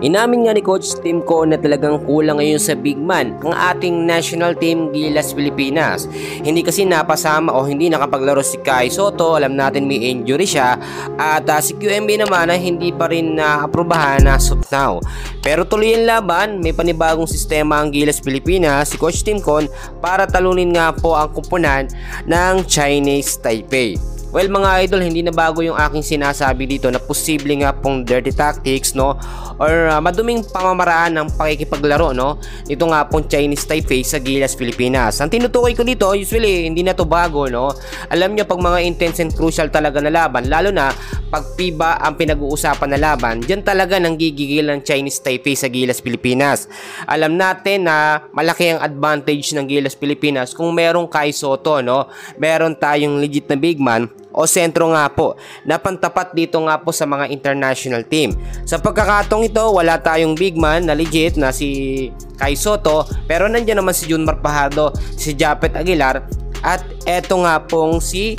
Inamin nga ni Coach Tim Con na talagang kulang ngayon sa big man ang ating national team Gilas Pilipinas. Hindi kasi napasama o hindi nakapaglaro si Kai Sotto, alam natin may injury siya, at si QMB naman ay hindi pa rin naaprubahan as of now. Pero tuloy ang laban, may panibagong sistema ang Gilas Pilipinas, si Coach Tim Con, para talunin nga po ang kumpunan ng Chinese Taipei. Well mga idol, hindi na bago yung aking sinasabi dito na posible nga pong dirty tactics, no, or maduming pamamaraan ng pakikipaglaro, no, dito nga pong Chinese Taipei sa Gilas Pilipinas. Ang tinutukoy ko dito, usually hindi na to bago, no. Alam nyo, pag mga intense and crucial talaga na laban, lalo na pag FIBA ang pinag-uusapan na laban, dyan talaga nang gigigil ng Chinese Taipei sa Gilas Pilipinas. Alam natin na malaki ang advantage ng Gilas Pilipinas kung merong Kai Sotto, no, meron tayong legit na big man o sentro nga po na pantapat dito nga po sa mga international team. Sa pagkakataong ito, wala tayong big man na legit na si Kai Sotto, pero nandiyan naman si Junmar Fajardo, si Japet Aguilar, at eto nga pong si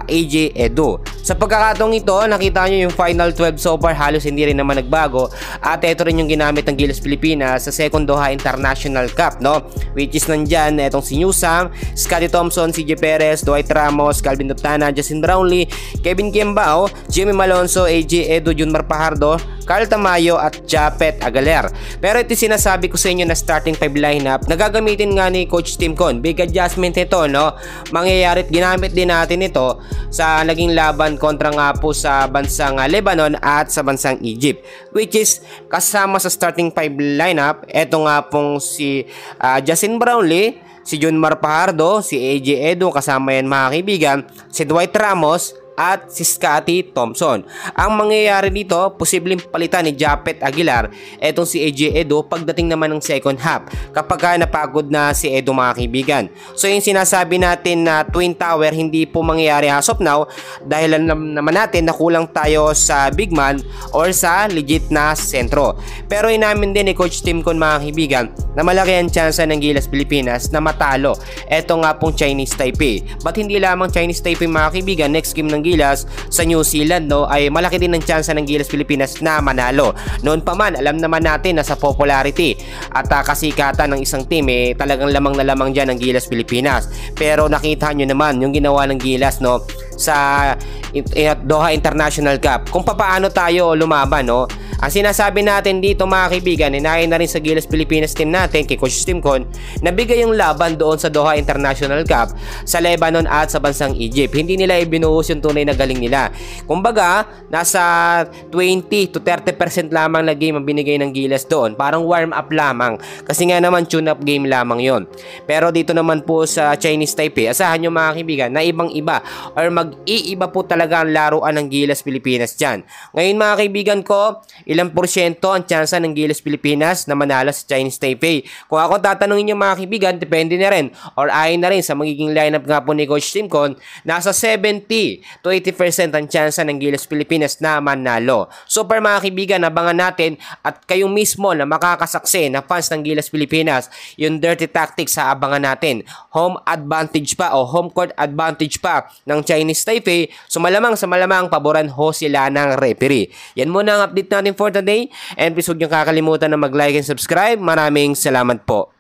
AJ Edu. Sa pagkakataong ito, nakita nyo yung final 12 so far, halos hindi rin naman nagbago, at ito rin yung ginamit ng Gilas Pilipinas sa second Doha International Cup, no, which is nandyan etong si Newsam, Scotty Thompson, CJ Perez, Dwight Ramos, Calvin Dutana, Justin Brownlee, Kevin Kiembao, Jimmy Malonzo, AJ Edu, Junmar Fajardo, Carl Tamayo at Japet Aguilar. Pero ito sinasabi ko sa inyo na starting 5 lineup na gagamitin nga ni Coach Tim Con. Big adjustment ito, no, mangyayari at ginamit din natin ito sa naging laban kontra nga po sa bansang Lebanon at sa bansang Egypt, which is kasama sa starting 5 lineup eto nga pong si Justin Brownlee, si Junmar Fajardo, si AJ Edu, kasama yan mga kaibigan, si Dwight Ramos at si Scotty Thompson. Ang mangyayari dito, posibleng palitan ni Japet Aguilar etong si AJ Edu pagdating naman ng second half, kapag napagod na si Edu mga kaibigan. So yung sinasabi natin na Twin Tower, hindi po mangyayari as of now dahil naman natin na kulang tayo sa big man or sa legit na sentro. Pero inamin din ni Coach Tim Con mga kaibigan na malaki ang tsansa ng Gilas Pilipinas na matalo eto nga pong Chinese Taipei. But hindi lamang Chinese Taipei mga kaibigan, next game ng Gilas sa New Zealand, no, ay malaki din ang tsansa ng Gilas Pilipinas na manalo. Noon pa man, alam naman natin na sa popularity at kasikatan ng isang team, talagang lamang na lamang dyan ang Gilas Pilipinas. Pero nakita nyo naman yung ginawa ng Gilas, no, sa Doha International Cup, kung paano tayo lumaban, no. Ang sinasabi natin dito mga kaibigan, inahin na rin sa Gilas Pilipinas team natin kay Coach Tim Con, nabigay yung laban doon sa Doha International Cup sa Lebanon at sa bansang Egypt. Hindi nila ibinuhos yung tunay na galing nila. Kumbaga, nasa 20 to 30% lamang na game ang binigay ng Gilas doon. Parang warm up lamang. Kasi nga naman tune up game lamang yon. Pero dito naman po sa Chinese Taipei, asahan nyo mga kaibigan na ibang iba or mag-iiba po talaga ang laruan ng Gilas Pilipinas dyan. Ngayon mga kaibigan ko, ilang porsyento ang tsansa ng Gilas Pilipinas na manalo sa Chinese Taipei? Kung ako tatanungin nyo mga kaibigan, depende na rin or ayon na rin sa magiging lineup nga po ni Coach Tim Con, nasa 70 to 80% ang tsansa ng Gilas Pilipinas na manalo. So para mga kaibigan, abangan natin at kayo mismo na makakasaksi na fans ng Gilas Pilipinas, yung dirty tactics sa abangan natin. Home advantage pa o home court advantage pa ng Chinese Taipei, so malamang sa malamang paboran ho sila ng referee. Yan muna ang update natin for today, and please huwag niyong kakalimutan na mag-like and subscribe. Maraming salamat po.